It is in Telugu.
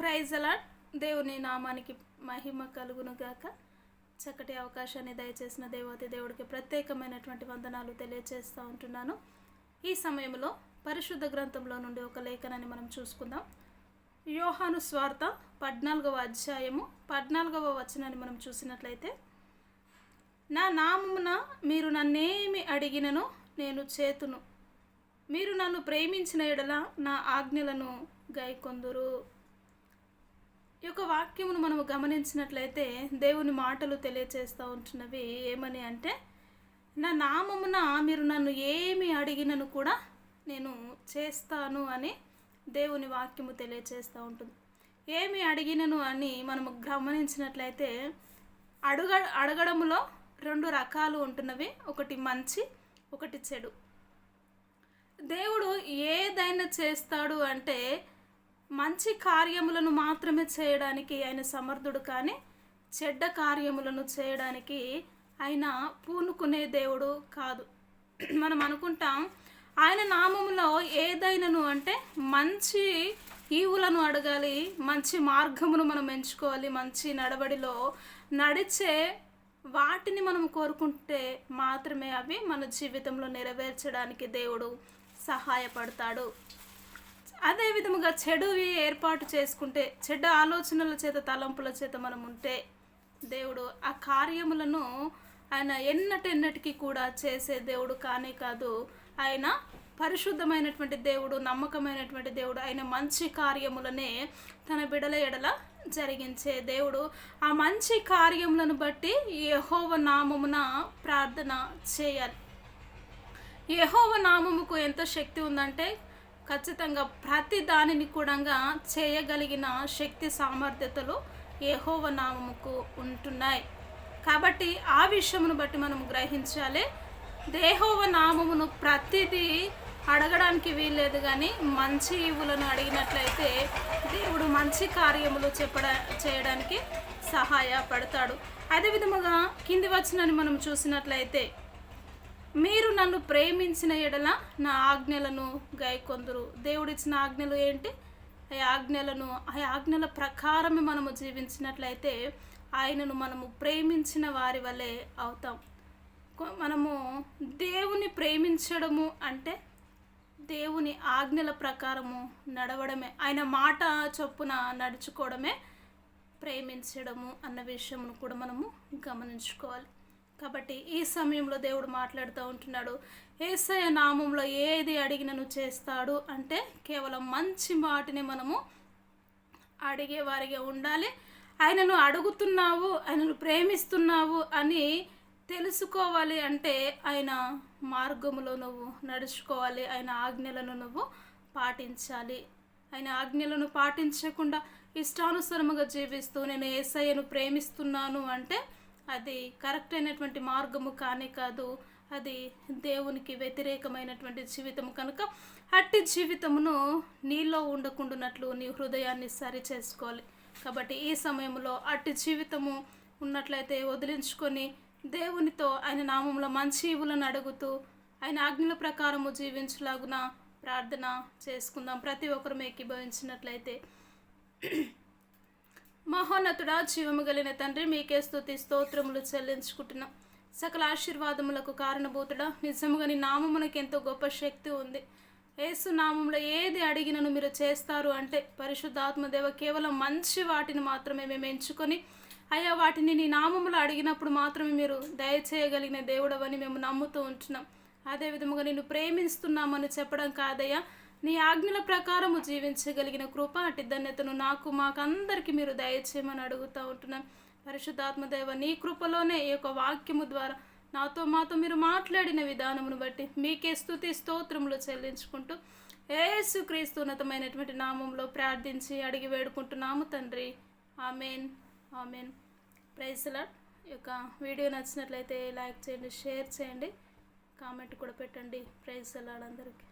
ప్రైజ్ అలాడ్. దేవుని నామానికి మహిమ కలుగును గాక. చక్కటి అవకాశాన్ని దయచేసిన దేవాతి దేవుడికి ప్రత్యేకమైనటువంటి వందనాలు తెలియజేస్తూ ఉంటున్నాను. ఈ సమయంలో పరిశుద్ధ గ్రంథంలో నుండి ఒక లేఖనాన్ని మనం చూసుకుందాం. యోహాను స్వార్త 14వ అధ్యాయము 14వ వచనాన్ని మనం చూసినట్లయితే, నా నామమున మీరు నన్నేమి అడిగినను నేను చేతును, మీరు నన్ను ప్రేమించిన ఎడల నా ఆజ్ఞలను గైకొందురు. ఈ యొక్క వాక్యమును మనము గమనించినట్లయితే దేవుని మాటలు తెలియచేస్తూ ఉంటున్నవి ఏమని అంటే, నా నామమున మీరు నన్ను ఏమి అడిగినను కూడా నేను చేస్తాను అని దేవుని వాక్యము తెలియచేస్తూ ఉంటుంది. ఏమి అడిగినను అని మనము గమనించినట్లయితే అడగడములో 2 రకాలు ఉంటున్నవి. ఒకటి మంచి, ఒకటి చెడు. దేవుడు ఏదైనా చేస్తాడు అంటే మంచి కార్యములను మాత్రమే చేయడానికి ఆయన సమర్థుడు, కానీ చెడ్డ కార్యములను చేయడానికి ఆయన పూనుకునే దేవుడు కాదు. మనం అనుకుంటాం ఆయన నామములో ఏదైనాను అంటే మంచి ఈవులను అడగాలి, మంచి మార్గమును మనం ఎంచుకోవాలి, మంచి నడవడిలో నడిచే వాటిని మనం కోరుకుంటే మాత్రమే అవి మన జీవితంలో నెరవేర్చడానికి దేవుడు సహాయపడతాడు. అదే విధముగా చెడువి ఏర్పాటు చేసుకుంటే, చెడ్డ ఆలోచనల చేత తలంపుల చేత మనం ఉంటే దేవుడు ఆ కార్యములను ఆయన ఎన్నటెన్నటికీ కూడా చేసే దేవుడు కానే కాదు. ఆయన పరిశుద్ధమైనటువంటి దేవుడు, నమ్మకమైనటువంటి దేవుడు. ఆయన మంచి కార్యములనే తన బిడల ఎడల జరిగించే దేవుడు. ఆ మంచి కార్యములను బట్టి యెహోవా నామమున ప్రార్థన చేయాలి. యెహోవా నామముకు ఎంత శక్తి ఉందంటే ఖచ్చితంగా ప్రతి దానిని కూడా చేయగలిగిన శక్తి సామర్థ్యతలు యెహోవా నామముకు ఉంటున్నాయి. కాబట్టి ఆ విషయమును బట్టి మనం గ్రహించాలి. యెహోవా నామమును ప్రతిదీ అడగడానికి వీల్లేదు, కానీ మంచి ఈవులను అడిగినట్లయితే దేవుడు మంచి కార్యములు చేయడానికి సహాయపడతాడు. అదేవిధముగా కింది వచనాన్ని మనం చూసినట్లయితే, మీరు నన్ను ప్రేమించిన ఎడల నా ఆజ్ఞలను గైకొందురు. దేవుడిచ్చిన ఆజ్ఞలు ఏంటి? ఆ ఆజ్ఞల ప్రకారమే మనము జీవించినట్లయితే ఆయనను మనము ప్రేమించిన వారి వలె అవుతాం. మనము దేవుని ప్రేమించడము అంటే దేవుని ఆజ్ఞల ప్రకారము నడవడమే, ఆయన మాట చొప్పున నడుచుకోవడమే ప్రేమించడము అన్న విషయమును కూడా మనము గమనించుకోవాలి. కాబట్టి ఈ సమయంలో దేవుడు మాట్లాడుతూ ఉంటున్నాడు. యేసయ్య నామంలో ఏది అడిగినను చేస్తాడు అంటే కేవలం మంచి వాటిని మనము అడిగేవారిగా ఉండాలి. ఆయనను అడుగుతున్నావు, ఆయనను ప్రేమిస్తున్నావు అని తెలుసుకోవాలి అంటే ఆయన మార్గములో నువ్వు నడుచుకోవాలి, ఆయన ఆజ్ఞలను నువ్వు పాటించాలి. ఆయన ఆజ్ఞలను పాటించకుండా ఇష్టానుసారముగా జీవిస్తూ నేను యేసయ్యను ప్రేమిస్తున్నాను అంటే అది కరెక్ట్ అయినటువంటి మార్గము కానే కాదు. అది దేవునికి వ్యతిరేకమైనటువంటి జీవితము కనుక అట్టి జీవితమును నీలో ఉండకుండానట్లు నీ హృదయాన్ని సరి చేసుకోవాలి. కాబట్టి ఈ సమయంలో అట్టి జీవితము ఉన్నట్లయితే వదిలించుకొని దేవునితో ఆయన నామంలో మంచి ఈవులను అడుగుతూ ఆయన ఆజ్ఞల ప్రకారము జీవించలాగున ప్రార్థన చేసుకుందాం. ప్రతి ఒక్కరు ఏకీభవించినట్లయితే, మహోన్నతుడా, జీవము కలిగిన తండ్రి, మీకే స్తుతి స్తోత్రములు చెల్లించుకుంటున్నాం. సకల ఆశీర్వాదములకు కారణభూతుడా, నిజముగా నీ నామమునకు ఎంతో గొప్ప శక్తి ఉంది. యేసు నామంలో ఏది అడిగినను మీరు చేస్తారు అంటే పరిశుద్ధాత్మదేవ కేవలం మంచి వాటిని మాత్రమే మేము ఎంచుకొని అయ్యా వాటిని నీ నామములో అడిగినప్పుడు మాత్రమే మీరు దయచేయగలిగిన దేవుడవని మేము నమ్ముతూ ఉంటున్నాం. అదేవిధముగా నిన్ను ప్రేమిస్తున్నామని చెప్పడం కాదయ్యా, నీ ఆజ్ఞల ప్రకారము జీవించగలిగిన కృప, అటు ధన్యతను మాకందరికీ మీరు దయచేయమని అడుగుతూ ఉంటున్నాం. పరిశుద్ధాత్మదేవ నీ కృపలోనే ఈ యొక్క వాక్యము ద్వారా మాతో మీరు మాట్లాడిన విధానమును బట్టి మీకే స్తుతి స్తోత్రములు చెల్లించుకుంటూ యేసుక్రీస్తు ఉన్నతమైనటువంటి నామంలో ప్రార్థించి అడిగి వేడుకుంటున్నాము తండ్రి. Amen, amen. Praise Lord. ఈ యొక్క వీడియో నచ్చినట్లయితే లైక్ చేయండి, షేర్ చేయండి, కామెంట్ కూడా పెట్టండి. ప్రైజ్ లార్డ్ అందరికీ.